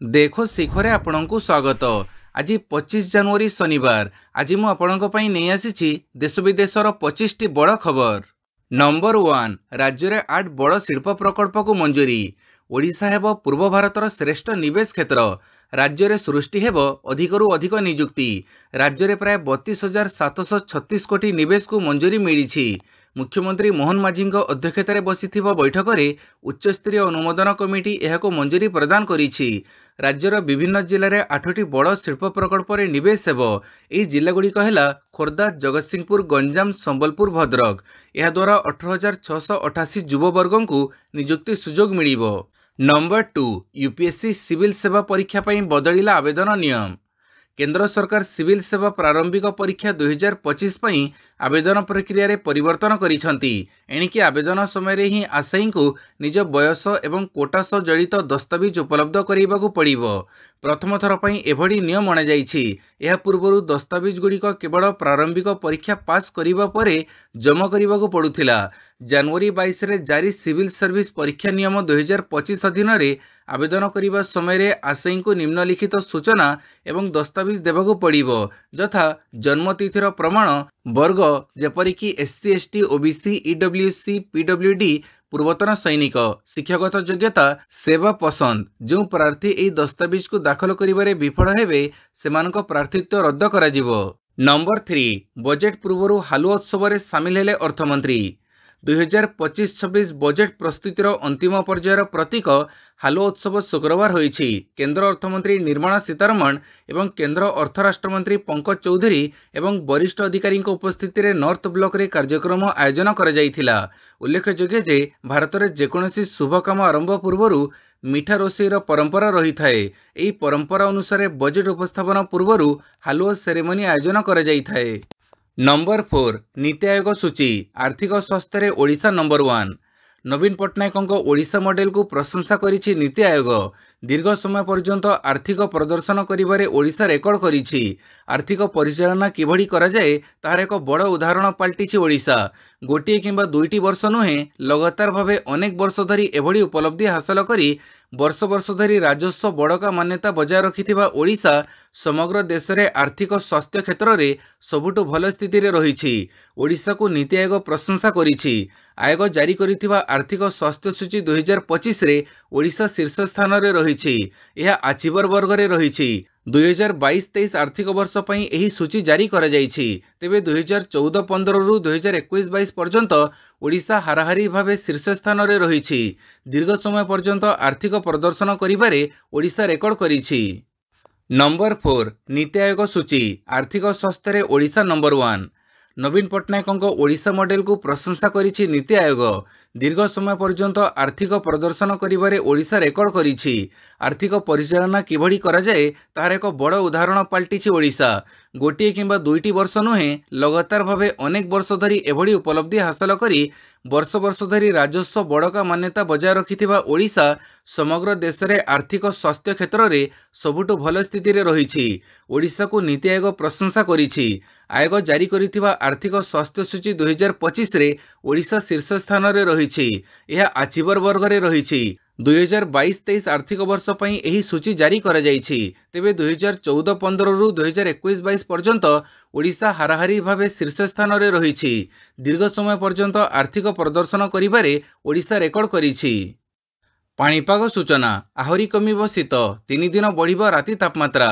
देखो शिखरे आपणଙ୍କୁ स्वागत। आज 25 जनवरी शनिवार। आज मु आपणଙ୍କ ପାଇଁ ନେଇ ଆସିଛି देश विदेशर 25 टी बड़ खबर। नंबर 1 राज्य रे 8 बड़ शिल्प प्रकल्प को मंजूरी। ओडिशा हेब पूर्व भारतर श्रेष्ठ निवेश क्षेत्र। राज्य रे सृष्टि हेब अधिकरू अधिक नियुक्ति। राज्य रे प्राय 32,736 कोटी निवेश को मंजूरी मिली। मुख्यमंत्री मोहन माझी अध्यक्षतार बसी बैठक में उच्चस्तरीय अनुमोदन कमिटी यह मंजूरी प्रदान करिछि। राज्यर विभिन्न जिले में 8टी बड़ शिल्प प्रकल्प रे निवेश हेब। यह जिलागुड़िक है खोर्धा, जगतसिंहपुर, गंजाम, संबलपुर, भद्रक। यह द्वारा 18,688 युववर्ग को नियुक्ति सुजोग मिलिबो। नंबर 2 यूपीएससी सिविल सेवा परीक्षा पर बदलिला आवेदन नियम। केंद्र सरकार सिविल सेवा प्रारंभिक परीक्षा 2025 पई आवेदन प्रक्रिया रे परिवर्तन करिसंती। एणिकी आवेदन समय ही आशायी को निज बयस एवं कोटा सह जड़ित दस्तावेज उपलब्ध कराइबाकू पड़िबो। प्रथम थर पई एभडी नियम अणा जाइछि। एहा पूर्वरु दस्तावेज गुड़िक केवल प्रारंभिक परीक्षा पास करिबा परे जमा करिबाकू पड़ुथिला। जनवरी 22 रे जारी सिविल सर्विस परीक्षा नियम 2025 अधीन रे आवेदन करिबा समय रे आशायी को निम्नलिखित सूचना एवं दस्तावेज देबाकू पड़िबो, यथा जन्मतिथिर प्रमाण, वर्ग जेपरिकी SC, ST, OBC, EWC, PWD, पूर्वतन सैनिक, शिक्षागत योग्यता, सेवा पसंद। जो प्रार्थी एई दस्तावेज को दाखल करिबारे विफल हेबे सेमानक प्रार्थित्व रद्द कराजिबो। नंबर 3 बजेट पूर्वरु हालुआ उत्सव रे सामिल हेले अर्थमंत्री। 2025-26 बजेट प्रस्तुतिर अंतिम पर्यायर प्रतीक हालुआ उत्सव शुक्रवार होईछि। केंद्र अर्थमंत्री निर्मला सीतारमण एवं केंद्र अर्थ राष्ट्रमंत्री पंकज चौधरी एवं वरिष्ठ अधिकारी उपस्थिति रे नॉर्थ ब्लॉक रे कार्यक्रम आयोजन करा जायथिला। उल्लेखयोग्य जे भारत रे जेकोसी शुभ काम आरंभ पूर्वरु मिठा रोषेईर परंपरा रही थाए। एही परंपरा अनुसार बजेट उपस्थापन पूर्वरु हालुआ सेरेमनी आयोजन करा जायथाए। नंबर 4 नीति आयोग सूची। आर्थिक स्वास्थ्य रे ओडिशा नंबर 1। नवीन पट्टनायक ओडिशा मॉडल को प्रशंसा करिछि नीति आयोग। दीर्घ समय पर्यंत आर्थिक प्रदर्शन करिबारे ओडिशा रेकर्ड करिछि। आर्थिक परिचालना किभଳି कराए तार एक बड़ उदाहरण पलटिछि ओडिशा। गोटे किंबा दुईटी वर्ष नुहे लगातार भावे अनेक वर्ष धरी एभଳି उपलब्धि हासिल करी वर्ष वर्ष धरी राजस्व बड़का मान्यता बजाय रखिथिबा ओडिशा समग्र देश में आर्थिक स्वास्थ्य क्षेत्र में सबुठु भल स्थिति रे रहिछि। ओडिशा को नीति आयोग प्रशंसा करिछि। आयोग जारी करिथिबा आर्थिक स्वास्थ्य सूची 2025 रे ओडिशा शीर्ष स्थान रे रहिछि। यह आचिवर वर्ग रे रहिछि। 2022-23 आर्थिक वर्ष पई एही सूची जारी करा जाइछि। तेबे 2014-15 रु 2021-22 पर्यंत ओडिशा हाराहारी भावे शीर्ष स्थान रे रहिछि। दीर्घ समय पर्यंत आर्थिक प्रदर्शन करिबारे ओडिशा रेकर्ड करिछि। नंबर 4 नीति आयोग सूची। आर्थिक स्वास्थ्य रे ओडिशा नंबर 1। नवीन पट्टनायक ओडिशा मॉडल को प्रशंसा करिछि नीति आयोग। दीर्घ समय पर्यंत आर्थिक प्रदर्शन करिबारे ओडिशा रेकर्ड करिछि। आर्थिक परिचालना किभଳି कराए तार एक बड़ उदाहरण पलटिछि ओडिशा। गोटे किंबा दुईटी वर्ष नुहे लगातार भावे अनेक वर्ष धरी एभଳି उपलब्धि हासिल करी वर्ष वर्ष धरी राजस्व बड़का मान्यता बजाय रखिथिबा ओडिशा समग्र देश में आर्थिक स्वास्थ्य क्षेत्र में सबुठु भल स्थिति रे रहिछि। ओडिशा को नीति आयोग प्रशंसा करिछि। आयोग जारी करिथिबा आर्थिक स्वास्थ्य सूची 2025 रे ओडिशा शीर्ष स्थान रे रहिछि। यह आचिवर वर्ग रे रहिछि। 2022-23 आर्थिक वर्ष पई एही सूची जारी करा जाइछि। तेबे 2014-15 रु 2021-22 पर्यंत ओडिशा हाराहारी भावे शीर्ष स्थान रे रहिछि। दीर्घ समय पर्यंत आर्थिक प्रदर्शन करिबारे ओडिशा रेकर्ड करिछि। पाणीपाग सूचना। आहुरी कमिबो शीत। 3 दिन बढ़िबो राति तापमात्रा।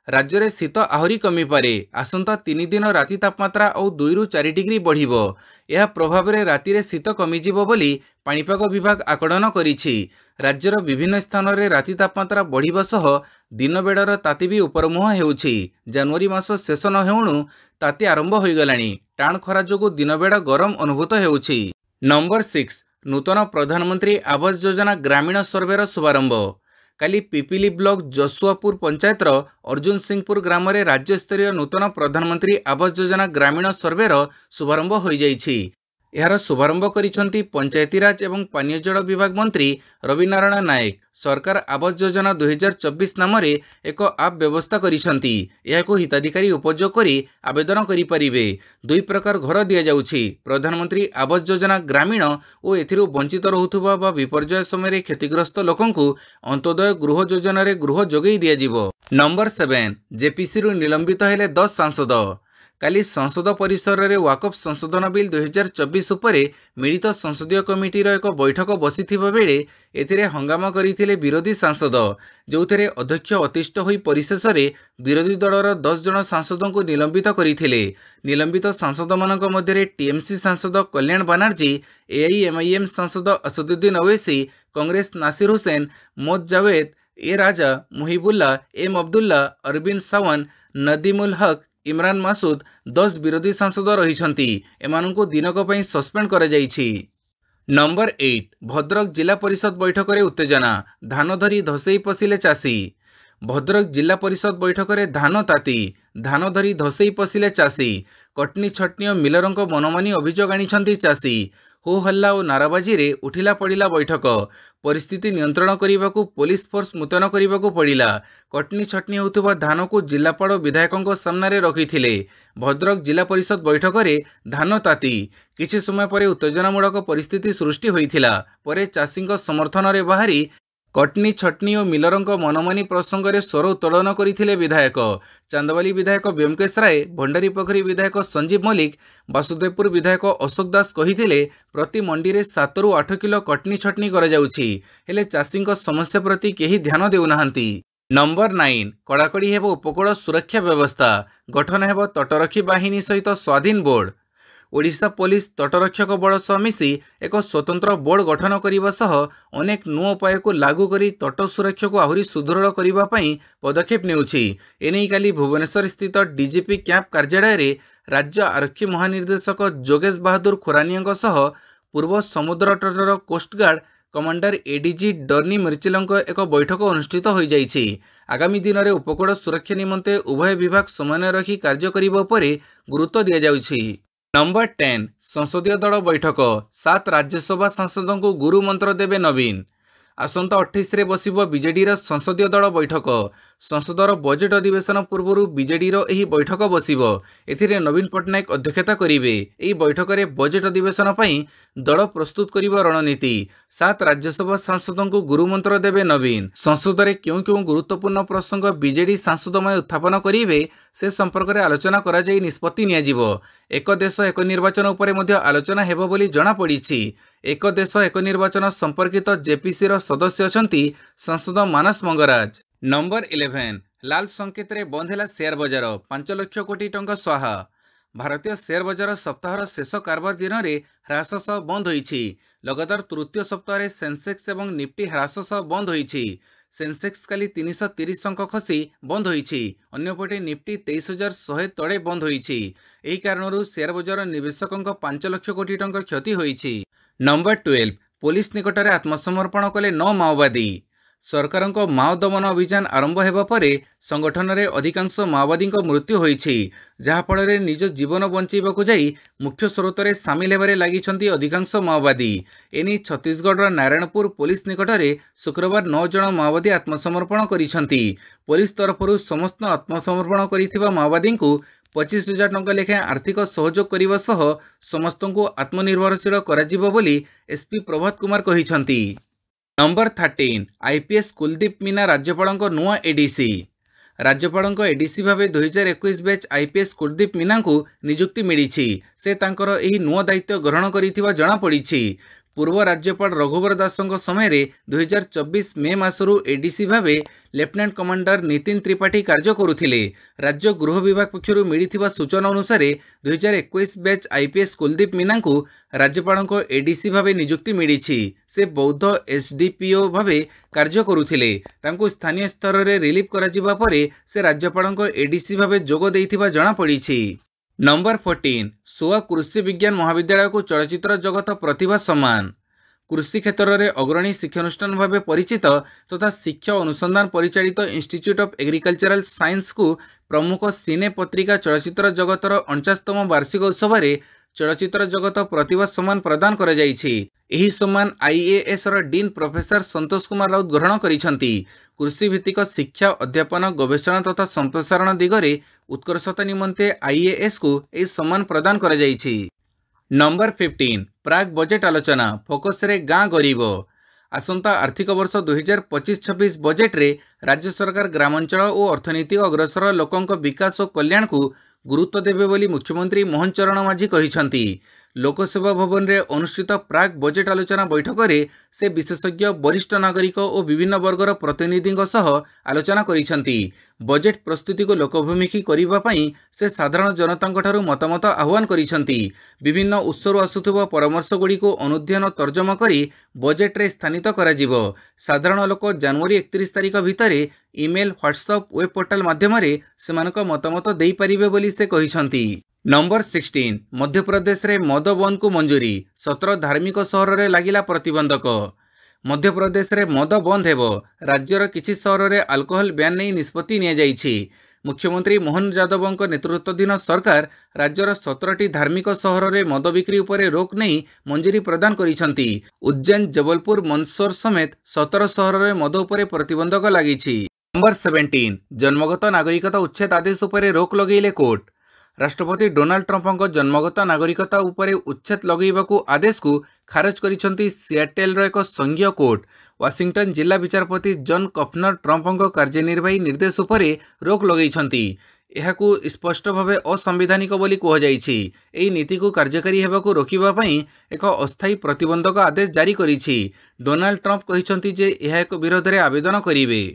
राज्य में शीत आहुरी कमिपारे। आसंता 3 दिन राति तापमात्रा और 2 रु 4 डिग्री बढ़िबो। यह प्रभाव में राति रे शीत कमिजिबो बोली पाणीपाग विभाग आकलन करिछि। राज्यर विभिन्न स्थान रे राति तापमात्रा बढ़िबा सह दिन बेड़र ताती भी उपरमुह हेउछि। जनवरी मास शेष न हेउणु ताती आरंभ हो गलानी। टाण खरा जोगु दिन बेड़ा गरम अनुभूत हेउछि। नंबर 6 नूतन प्रधानमंत्री आवास योजना ग्रामीण सर्वेर शुभारंभ। काली पिपिली ब्लॉक जसुआपुर पंचायतर अर्जुन सिंहपुर ग्राम रे राज्य स्तरीय नूतन प्रधानमंत्री आवास योजना ग्रामीण सर्वेर शुभारंभ हो जाइछि। ଏହାର ଶୁଭାରମ୍ଭ କରିଛନ୍ତି ପଞ୍ଚାୟତିରାଜ ଏବଂ ପାନୀୟ ଜଳ ବିଭାଗ ମନ୍ତ୍ରୀ ରବିନାରାୟଣ ନାୟକ। ସରକାର ଆବାସ ଯୋଜନା 2024 ନାମରେ ଏକ ଆପ୍ ବ୍ୟବସ୍ଥା କରିଛନ୍ତି। ଏହାକୁ ହିତାଧିକାରୀ ଉପଯୋଗ କରି ଆବେଦନ କରିପାରିବେ। ଦୁଇ ପ୍ରକାର ଘର ଦିଆଯାଉଛି। ପ୍ରଧାନମନ୍ତ୍ରୀ ଆବାସ ଯୋଜନା ଗ୍ରାମୀଣ ଓ ଏଥିରୁ ବଞ୍ଚିତ ରହୁଥିବା ବା ବିପର୍ଯ୍ୟୟ ସମୟରେ କ୍ଷତିଗ୍ରସ୍ତ ଲୋକଙ୍କୁ ଅନ୍ତୋଦୟ ଗୃହ ଯୋଜନାରେ ଗୃହ ଯୋଗାଇ ଦିଆଯିବ। ନମ୍ବର 7 ଜେପିସିରୁ ନିଲମ୍ବିତ ହେଲେ 10 ସାଂସଦ। କାଲି ସଂସଦ ପରିସରରେ ୱାକଫ ସଂଶୋଧନ ବିଲ୍ 2024 ଉପରେ ମିଳିତ ସଂସଦୀୟ କମିଟିର ଏକ ବୈଠକ ବସିଥିବା ବେଳେ ଏଥିରେ ହଙ୍ଗାମା କରିଥିଲେ ବିରୋଧୀ ସାଂସଦ, ଯେଉଁଥିରେ ଅଧ୍ୟକ୍ଷ ଅତିଷ୍ଠ ହୋଇ ପରିଶେଷରେ ବିରୋଧୀ ଦଳର 10 ଜଣ ସାଂସଦଙ୍କୁ ନିଲମ୍ବିତ କରିଥିଲେ। ନିଲମ୍ବିତ ସାଂସଦମାନଙ୍କ ମଧ୍ୟରେ ଟିଏମସି ସାଂସଦ କଲ୍ୟାଣ ବାନାର୍ଜୀ, ଏଆଇଏମଆଇଏମ୍ ସାଂସଦ ଅସଦୁଦ୍ଦିନ ଓୱୈସି, କଂଗ୍ରେସ ନାସିର ହୁସେନ, ମୋଦ ଜାଭେଦ, ଏ ରାଜା, ମୁହିବୁଲ୍ଲା, ଏମ୍ ଅବଦୁଲ୍ଲା, ଅରବିନ୍ଦ ସାୱନ୍ତ, ନଦିମୁଲ ହକ୍, ଇମ୍ରାନ ମାସୁଦ 10 ବିରୋଧୀ ସାଂସଦ ରହିଛନ୍ତି। ଏମାନଙ୍କୁ ଦିନକ ପାଇଁ ସସ୍ପେଣ୍ଡ କରାଯାଇଛି। ନମ୍ବର 8 ଭଦ୍ରକ ଜିଲ୍ଲା ପରିଷଦ ବୈଠକରେ ଉତ୍ତେଜନା, ଧାନ ଧରି ଧସେଇ ପଶିଲେ ଚାଷୀ। ଭଦ୍ରକ ଜିଲ୍ଲା ପରିଷଦ ବୈଠକରେ ଧାନ ତାତି, ଧାନ ଧରି ଧସେଇ ପଶିଲେ ଚାଷୀ। କଟନୀ ଛଟନୀ ଓ ମିଲରଙ୍କ ମନମାନି ଅଭିଯୋଗ ଆଣିଛନ୍ତି ଚାଷୀ। ହୋ ହଲ୍ଲା ଓ ନାରାବାଜିରେ ଉଠିଲା ପଡ଼ିଲା ବୈଠକ। ପରିସ୍ଥିତି ନିୟନ୍ତ୍ରଣ କରିବାକୁ ପୋଲିସ ଫୋର୍ସ ମୁତୟନ କରିବାକୁ ପଡ଼ିଲା। କଟନୀ ଛଟନୀ ହେଉଥିବା ଧାନକୁ ଜିଲ୍ଲାପାଳ ଓ ବିଧାୟକଙ୍କ ସାମ୍ନାରେ ରଖିଥିଲେ। ଭଦ୍ରକ ଜିଲ୍ଲା ପରିଷଦ ବୈଠକରେ ଧାନ ତାତି। କିଛି ସମୟ ପରେ ଉତ୍ତେଜନାମୂଳକ ପରିସ୍ଥିତି ସୃଷ୍ଟି ହୋଇଥିଲା। ପରେ ଚାଷୀଙ୍କ ସମର୍ଥନରେ ବାହାରି କଟନୀ ଛଟନୀ ଓ ମିଲରଙ୍କ ମନମାନି ପ୍ରସଙ୍ଗରେ ସ୍ୱର ଉତ୍ତୋଳନ କରିଥିଲେ ବିଧାୟକ। ଚାନ୍ଦବାଲି ବିଧାୟକ ବ୍ୟୋମକେଶ ରାୟ, ଭଣ୍ଡାରୀ ପୋଖରୀ ବିଧାୟକ ସଞ୍ଜୀବ ମଲ୍ଲିକ, ବାସୁଦେବପୁର ବିଧାୟକ ଅଶୋକ ଦାସ କହିଥିଲେ ପ୍ରତି ମଣ୍ଡିରେ 7ରୁ 8 କିଲୋ କଟନୀ ଛଟନୀ କରାଯାଉଛି, ହେଲେ ଚାଷୀଙ୍କ ସମସ୍ୟା ପ୍ରତି କେହି ଧ୍ୟାନ ଦେଉନାହାନ୍ତି। ନମ୍ବର 9 କଡ଼ାକଡ଼ି ହେବ ଉପକୂଳ ସୁରକ୍ଷା ବ୍ୟବସ୍ଥା, ଗଠନ ହେବ ତଟରକ୍ଷୀ ବାହିନୀ ସହିତ ସ୍ୱାଧୀନ ବୋର୍ଡ। ଓଡ଼ିଶା ପୋଲିସ ତଟରକ୍ଷକ ବଳ ସହ ମିଶି ଏକ ସ୍ୱତନ୍ତ୍ର ବୋର୍ଡ ଗଠନ କରିବା ସହ ଅନେକ ନୂଆ ଉପାୟକୁ ଲାଗୁ କରି ତଟ ସୁରକ୍ଷାକୁ ଆହୁରି ସୁଦୃଢ଼ କରିବା ପାଇଁ ପଦକ୍ଷେପ ନେଉଛି। ଏନେଇ କାଲି ଭୁବନେଶ୍ୱର ସ୍ଥିତ ଡିଜିପି କ୍ୟାମ୍ପ କାର୍ଯ୍ୟାଳୟରେ ରାଜ୍ୟ ଆରକ୍ଷୀ ମହାନିର୍ଦ୍ଦେଶକ ଯୋଗେଶ ବାହାଦୁର ଖୁରାନିଆଙ୍କ ସହ ପୂର୍ବ ସମୁଦ୍ର ତଟର କୋଷ୍ଟଗାର୍ଡ କମାଣ୍ଡର ଏଡିଜି ଡର୍ନି ମିର୍ଚିଲଙ୍କ ଏକ ବୈଠକ ଅନୁଷ୍ଠିତ ହୋଇଯାଇଛି। ଆଗାମୀ ଦିନରେ ଉପକୂଳ ସୁରକ୍ଷା ନିମନ୍ତେ ଉଭୟ ବିଭାଗ ସମନ୍ୱୟ ରଖି କାର୍ଯ୍ୟ କରିବା ଉପରେ ଗୁରୁତ୍ୱ ଦିଆଯାଉଛି। ନମ୍ବର 10 ସଂସଦୀୟ ଦଳ ବୈଠକ, 7 ରାଜ୍ୟସଭା ସାଂସଦଙ୍କୁ ଗୁରୁ ମନ୍ତ୍ର ଦେବେ ନବୀନ। ଆସନ୍ତା 28ରେ ବସିବ ବିଜେଡିର ସଂସଦୀୟ ଦଳ ବୈଠକ। ସଂସଦର ବଜେଟ୍ ଅଧିବେଶନ ପୂର୍ବରୁ ବିଜେଡିର ଏହି ବୈଠକ ବସିବ। ଏଥିରେ ନବୀନ ପଟ୍ଟନାୟକ ଅଧ୍ୟକ୍ଷତା କରିବେ। ଏହି ବୈଠକରେ ବଜେଟ୍ ଅଧିବେଶନ ପାଇଁ ଦଳ ପ୍ରସ୍ତୁତ କରିବ ରଣନୀତି। 7 ରାଜ୍ୟସଭା ସାଂସଦଙ୍କୁ ଗୁରୁମନ୍ତ୍ର ଦେବେ ନବୀନ। ସଂସଦରେ କେଉଁ କେଉଁ ଗୁରୁତ୍ୱପୂର୍ଣ୍ଣ ପ୍ରସଙ୍ଗ ବିଜେଡି ସାଂସଦମାନେ ଉତ୍ଥାପନ କରିବେ ସେ ସମ୍ପର୍କରେ ଆଲୋଚନା କରାଯାଇ ନିଷ୍ପତ୍ତି ନିଆଯିବ। ଏକ ଦେଶ ଏକ ନିର୍ବାଚନ ଉପରେ ମଧ୍ୟ ଆଲୋଚନା ହେବ ବୋଲି ଜଣାପଡ଼ିଛି। ଏକ ଦେଶ ଏକ ନିର୍ବାଚନ ସମ୍ପର୍କିତ ଜେପିସିର ସଦସ୍ୟ ଅଛନ୍ତି ସାଂସଦ ମାନସ ମଙ୍ଗରାଜ। ନମ୍ବର 11 ଲାଲ ସଂକେତରେ ବନ୍ଦ ହେଲା ସେୟାର ବଜାର, 5 ଲକ୍ଷ କୋଟି ଟଙ୍କା ସ୍ୱାହା। ଭାରତୀୟ ସେୟାର ବଜାର ସପ୍ତାହର ଶେଷ କାରବାର ଦିନରେ ହ୍ରାସ ସହ ବନ୍ଦ ହୋଇଛି। ଲଗାତାର ତୃତୀୟ ସପ୍ତାହରେ ସେନ୍ସେକ୍ସ ଏବଂ ନିଫ୍ଟି ହ୍ରାସ ସହ ବନ୍ଦ ହୋଇଛି। ସେନ୍ସେକ୍ସ କାଲି 330 ଅଙ୍କ ଖସି ବନ୍ଦ ହୋଇଛି। ଅନ୍ୟପଟେ ନିଫ୍ଟି 23,100 ତଳେ ବନ୍ଦ ହୋଇଛି। ଏହି କାରଣରୁ ସେୟାର ବଜାର ନିବେଶକଙ୍କ 5 ଲକ୍ଷ କୋଟି ଟଙ୍କା କ୍ଷତି ହୋଇଛି। ନମ୍ବର 12 ପୋଲିସ ନିକଟରେ ଆତ୍ମସମର୍ପଣ କଲେ 9 ମାଓବାଦୀ। ସରକାରଙ୍କ ମାଓ ଦମନ ଅଭିଯାନ ଆରମ୍ଭ ହେବା ପରେ ସଂଗଠନରେ ଅଧିକାଂଶ ମାଓବାଦୀଙ୍କ ମୃତ୍ୟୁ ହୋଇଛି, ଯାହାଫଳରେ ନିଜ ଜୀବନ ବଞ୍ଚାଇବାକୁ ଯାଇ ମୁଖ୍ୟ ସ୍ରୋତରେ ସାମିଲ ହେବାରେ ଲାଗିଛନ୍ତି ଅଧିକାଂଶ ମାଓବାଦୀ। ଏନେଇ ଛତିଶଗଡ଼ର ନାରାୟଣପୁର ପୋଲିସ ନିକଟରେ ଶୁକ୍ରବାର 9 ଜଣ ମାଓବାଦୀ ଆତ୍ମସମର୍ପଣ କରିଛନ୍ତି। ପୋଲିସ ତରଫରୁ ସମସ୍ତ ଆତ୍ମସମର୍ପଣ କରିଥିବା ମାଓବାଦୀଙ୍କୁ 25,000 ଟଙ୍କା ଲେଖାଏଁ ଆର୍ଥିକ ସହଯୋଗ କରିବା ସହ ସମସ୍ତଙ୍କୁ ଆତ୍ମନିର୍ଭରଶୀଳ କରାଯିବ ବୋଲି ଏସ୍ପି ପ୍ରଭାତ କୁମାର କହିଛନ୍ତି। ନମ୍ବର 13 ଆଇପିଏସ୍ କୁଲଦୀପ ମୀନା ରାଜ୍ୟପାଳଙ୍କ ନୂଆ ଏଡିସି। ରାଜ୍ୟପାଳଙ୍କ ଏଡିସି ଭାବେ 2021 ବ୍ୟାଚ୍ ଆଇପିଏସ୍ କୁଲଦୀପ ମୀନାଙ୍କୁ ନିଯୁକ୍ତି ମିଳିଛି। ସେ ତାଙ୍କର ଏହି ନୂଆ ଦାୟିତ୍ୱ ଗ୍ରହଣ କରିଥିବା ଜଣାପଡ଼ିଛି। ପୂର୍ବ ରାଜ୍ୟପାଳ ରଘୁବର ଦାସଙ୍କ ସମୟରେ 2024 ମେ ମାସରୁ ଏଡିସି ଭାବେ ଲେଫ୍ଟନାଣ୍ଟ କମାଣ୍ଡର ନିତିନ ତ୍ରିପାଠୀ କାର୍ଯ୍ୟ କରୁଥିଲେ। ରାଜ୍ୟ ଗୃହ ବିଭାଗ ପକ୍ଷରୁ ମିଳିଥିବା ସୂଚନା ଅନୁସାରେ 2021 ବ୍ୟାଚ୍ ଆଇପିଏସ୍ କୁଲଦୀପ ମୀନାଙ୍କୁ ରାଜ୍ୟପାଳଙ୍କ ଏଡିସି ଭାବେ ନିଯୁକ୍ତି ମିଳିଛି। ସେ ବୌଦ୍ଧ ଏସ୍ଡିପିଓ ଭାବେ କାର୍ଯ୍ୟ କରୁଥିଲେ। ତାଙ୍କୁ ସ୍ଥାନୀୟ ସ୍ତରରେ ରିଲିଭ୍ କରାଯିବା ପରେ ସେ ରାଜ୍ୟପାଳଙ୍କ ଏଡିସି ଭାବେ ଯୋଗ ଦେଇଥିବା ଜଣାପଡ଼ିଛି। ନମ୍ବର 14 ସୋଆ କୃଷି ବିଜ୍ଞାନ ମହାବିଦ୍ୟାଳୟକୁ ଚଳଚ୍ଚିତ୍ର ଜଗତ ପ୍ରତିଭା ସମ୍ମାନ। କୃଷି କ୍ଷେତ୍ରରେ ଅଗ୍ରଣୀ ଶିକ୍ଷାନୁଷ୍ଠାନ ଭାବେ ପରିଚିତ ତଥା ଶିକ୍ଷା ଅନୁସନ୍ଧାନ ପରିଚାଳିତ ଇନଷ୍ଟିଚ୍ୟୁଟ୍ ଅଫ୍ ଏଗ୍ରିକଲଚରାଲ ସାଇନ୍ସକୁ ପ୍ରମୁଖ ସିନେ ପତ୍ରିକା ଚଳଚ୍ଚିତ୍ର ଜଗତର 49ତମ ବାର୍ଷିକ ଉତ୍ସବରେ चलचित्र जगत प्रतिभा सम्मान प्रदान कर एही सम्मान आईएएस रो डीन प्रोफेसर संतोष कुमार राउत ग्रहण करिसंती। कृषि भित्तिक शिक्षा अध्यापन गवेषणा तथा संप्रसारण दिगरे उत्कर्षता निमंते आईएएस को एही सम्मान प्रदान कर नंबर 15 प्राग बजेट आलोचना फोकस रे गाँ गरीब। आसंता आर्थिक वर्ष 2025-26 बजेट रे राज्य सरकार ग्रामांचल और अर्थनीतिक अग्रसर लोकंक विकास और कल्याण को गुरुत्व देवे बोली मुख्यमंत्री मोहन चरण माझी कहिसंती। लोकसेवा भवन रे अनुष्ठित प्राग बजेट आलोचना बैठक रे से विशेषज्ञ वरिष्ठ नागरिक और विभिन्न वर्गर प्रतिनिधियों सह आलोचना करिसंती। बजेट प्रस्तुति को लोकभिमुखी करिबा पई से साधारण जनतांक ठारू मतामत आह्वान करिसंती। विभिन्न उत्सरू आसुथुबा परामर्श गुडी को अनुध्यान तर्जमा करी बजेट रे स्थानित कराजिबो। साधारण लोक जनवरी 31 तारिख भितरे ईमेल व्हाट्सएप वेब पोर्टल माध्यम रे सेमानक मतामत देई परिबे बोली से कहिसंती। नंबर 16 मध्य प्रदेश रे मद बंद को मंजूरी 17 धार्मिक सहर रे लागिला प्रतिबंधक। मध्य प्रदेश रे मद बंद हेबो। राज्यर किछि सहर रे अल्कोहल बैन नै निष्पत्ति निया जाइछि। मुख्यमंत्री मोहन यादवଙ୍କ नेतृत्वाधीन सरकार राज्यर 17टी धार्मिक सहर रे मद बिक्री उपरे रोक नहीं मंजूरी प्रदान करिसंती। उज्जैन जबलपुर मंदसौर समेत 17 सहर रे मद उपरे प्रतिबंधक लागिछि। नंबर 17 जन्मगत नागरिकता उच्छेद आदेश उपरे रोक लगेइले कोर्ट। राष्ट्रपति डोनाल्ड ट्रम्पଙ୍କ जन्मगत नागरिकता उपरे उच्छेद लगेइबाकू आदेश को खारज करिसंती सियाटेल एक संघीय कोर्ट। वाशिंगटन जिला विचारपति जॉन कफनर ट्रम्पଙ୍କ कार्यनिर्वाही निर्देश उपरे रोक लगेइछंती। एहाकू स्पष्ट भावे असंवैधानिक बोली कुहाଯାଇଛି। एही नीति को कार्यकारी हेबाकू रोकिबा पई एक अस्थायी प्रतिबंधक आदेश जारी करिछि। डोनाल्ड ट्रम्प कहिसंती जे एहा एक विरोध रे आवेदन करिवे।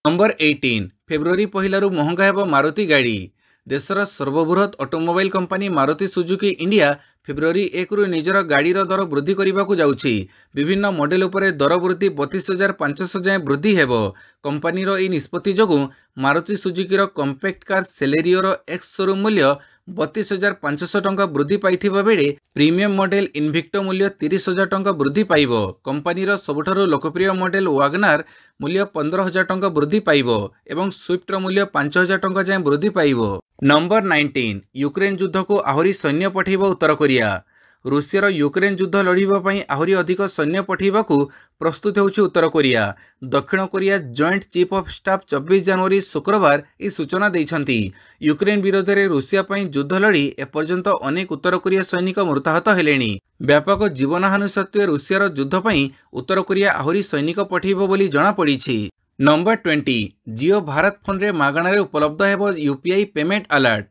नंबर 18 फेब्रुआरी पहिलारू महंगा हेबो मारुति गाड़ी। देशर सर्वबृहत automobile company Maruti Suzuki India फेब्रुआरी 1 रु निजर गाड़ीर दर वृद्धि करने जाउछि। विभिन्न मॉडल उपरे दर वृद्धि 32,500 जाए वृद्धि हेबो। कंपनीर एही निष्पत्ति जोगु मारुति सुजुकीर कॉम्पैक्ट कार सेलेरियोर एक्स शोरूम मूल्य 32,500 टंका वृद्धि पाइथिबा बेले प्रीमियम मॉडल इनविक्टो मूल्य 30,000 टंका वृद्धि पाइबो। कंपनीर सबुठारु लोकप्रिय मॉडल वागनार मूल्य 15,000 टंका वृद्धि पाइबो एवं स्विफ्टर मूल्य 5,000 टंका जाए वृद्धि पाइबो। नंबर 19 यूक्रेन युद्ध को आहुरी सैन्य पठेइबो उत्तर कोरिया। रूसियार यूक्रेन युद्ध लड़िबा पई आहुरी अधिक सैन्य पठेइबाकू प्रस्तुत होउछि उत्तर कोरिया। दक्षिण Korea joint chief of staff 24 जनवरी शुक्रवार ई सूचना दैछंती। यूक्रेन विरोध में रूसिया पई युद्ध लड़ी एपर्यंत अनेक उत्तर कोरिया सैनिक मृताहत हेलेनी। व्यापक जीवनहानि सत्वे रूसियार युद्ध पई उत्तर कोरिया आहुरी सैनिक पठेइबो बोली जणा पड़िछि। नंबर 20 जियो भारत फोन रे मागणारे उपलब्ध हेबो यूपीआई पेमेंट अलर्ट।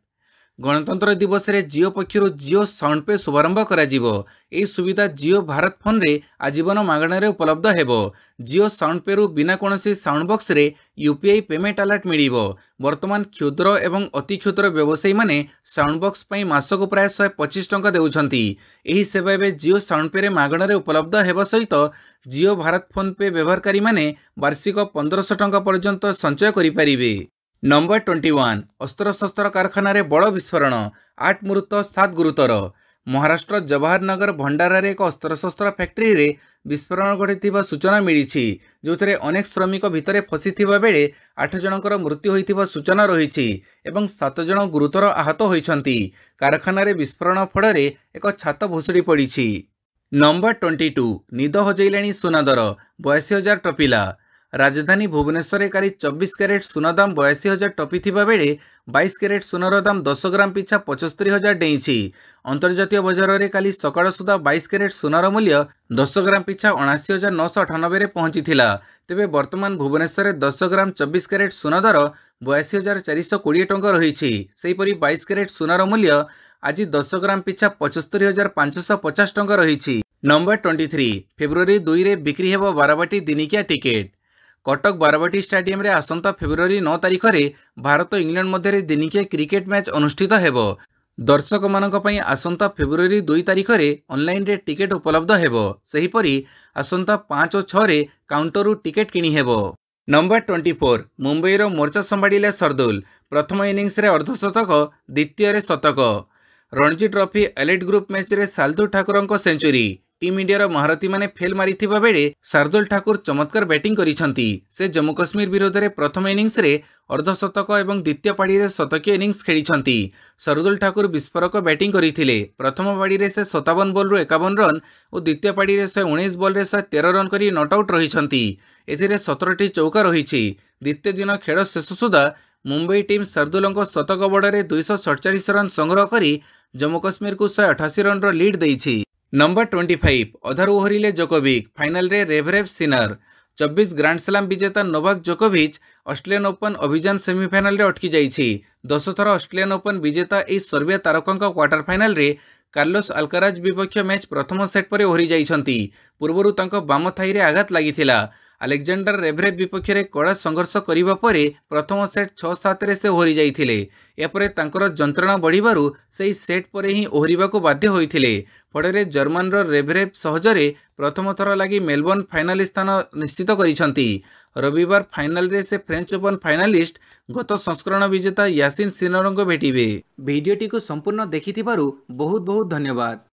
गणतंत्र दिवस रे जियो पक्षर जियो साउंड पे शुभारंभ करा जिवो। एही सुविधा जियो भारत फोन रे आजीवन मागणारे उपलब्ध हेबो। जियो साउंड पे रु बिना कोनोसी साउंड बॉक्स रे यूपीआई पेमेंट अलर्ट मिलिबो। वर्तमान क्षुद्र एवं अति क्षुद्र व्यवसायी माने साउंड बॉक्स पई मासको प्राय 125 टंका देउछंती। एही सेवा एबे जियो साउंड पे रे मागणारे उपलब्ध हेबा सहित जियो भारत फोन पे व्यवहारकारी माने वार्षिक 1500 टंका पर्यंत संचय करि परिबे। नंबर 21 अस्त्रशस्त्र कारखाना रे बड़ विस्फोरण 8 मृत 7 गुरुतर। महाराष्ट्र जवाहरनगर भंडारा रे एक अस्त्रशस्त्र फैक्ट्री रे विस्फोरण घटिथिबा सूचना मिलिछि। जोथरे अनेक श्रमिक भितरे फसिथिबा बेले 8 जनकर मृत्यु होइथिबा सूचना रहिछि एवं 7 जन गुरुतर आहत होइछंती। कारखाना रे विस्फोरण फଳରେ एक छात भुसुड़ी पड़िछि। नंबर 22 निद हजैलाणी सुनादर 82,000 टपिला। राजधानी भुवनेश्वर में काली 24 कैरेट सुना दाम 82,000 टपी थिबा बेले 22 कैरेट सुनार दाम 10 ग्राम पिछा 75,000 डेइछि। अंतर्जातीय बजार में काली सकाळ सुधा 22 कैरेट सुनार मूल्य 10 ग्राम पिछा 79,998 रे पहुंचीथिला। तेबे वर्तमान भुवनेश्वर में 10 ग्राम 24 कैरेट सुना दर 82,420 टंका रहिछि। सेहिपरि 22 कैरेट सुनार मूल्य आज 10 ग्राम पिछा 75,550 टंका रहिछि। नंबर 23 फेब्रुआरी 2 रे बिक्री हेबो बारवाटी दिनिकिया टिकेट। कटक बारवाटी स्टाडियम रे आसंता फेब्रुआरी 9 तारिख रे भारत और इंग्लैंड मध्य दिनिकिया क्रिकेट मैच अनुष्ठित हेबो। दर्शक मानक पई आसंता फेब्रुआरी 2 तारिख रे ऑनलाइन रे टिकेट उपलब्ध हेबो। सेहिपरि आसंता 5 और 6 रे काउंटर टिकेट किनी हेबो। नंबर 24 मुंबई रो मोर्चा संभाड़िले सरदुल। प्रथम इनिंग्स रे अर्धशतक द्वितीय रे शतक। Ranji trophy elite group match रे साल्दू ठाकुर सेंचुरी। टीम इंडिया महारथी माने फेल मारिथिबा बेले शार्दुल ठाकुर चमत्कार बैटिंग करिसंती। से जम्मू कश्मीर विरोध में प्रथम इनिंग्स रे अर्धशतक और द्वितीय पाड़ी रे शतकीय इनिंग्स खेलिछंती। शार्दुल ठाकुर विस्फोरक बैटिंग करिथिले। प्रथम पाड़ी रे से 57 बॉल रु 51 रन और द्वितीय पाड़ी रे 119 बॉल रे 113 रन करी नॉट आउट रहिछंती। एथिरे 17टी चौका रहिछि। द्वितीय दिन खेल शेष सुधा मुंबई टीम शार्दुलଙ୍କ शतक बड़े 247 रन संग्रह करी जम्मू कश्मीर को 188 रन लीड देइछि। नंबर 25 अधार ओहरिले जोकोविक फाइनल रे रेवरेव सिनर। 24 ग्रांड स्लैम विजेता नोवाक जोकोविच ऑस्ट्रेलियन ओपन अभियान सेमीफाइनल रे अटकी जाइछि। 10 थर ऑस्ट्रेलियन ओपन विजेता ए सर्बिया तारकंक क्वार्टर फाइनल रे कार्लोस अल्काराज विपक्ष मैच प्रथम सेट पर ओहरी जाइछंती। पूर्वरु तांको बाम थाई रे आघात लागिथिला। अलेक्जेंडर रेवरेव विपक्ष में कड़ा संघर्ष करिबा परे प्रथम सेट 6-7 रे से ओहरी जाइथिले। एपरे तांकर जंत्रणा बढ़िबारु सेही सेट परे ही ओहरिबाकू बाध्य होइथिले। फଳରେ जर्मन रेवरेव सहजरे प्रथम थर लगी मेलबोर्न फाइनाल स्थान निश्चित करिसंती। रविवार फाइनल रे से फ्रेंच ओपन फाइनालिस्ट गत संस्करण विजेता यासिन सिनरंग भेटिबे। वीडियोटी को संपूर्ण देखिथिबारु बहुत बहुत धन्यवाद।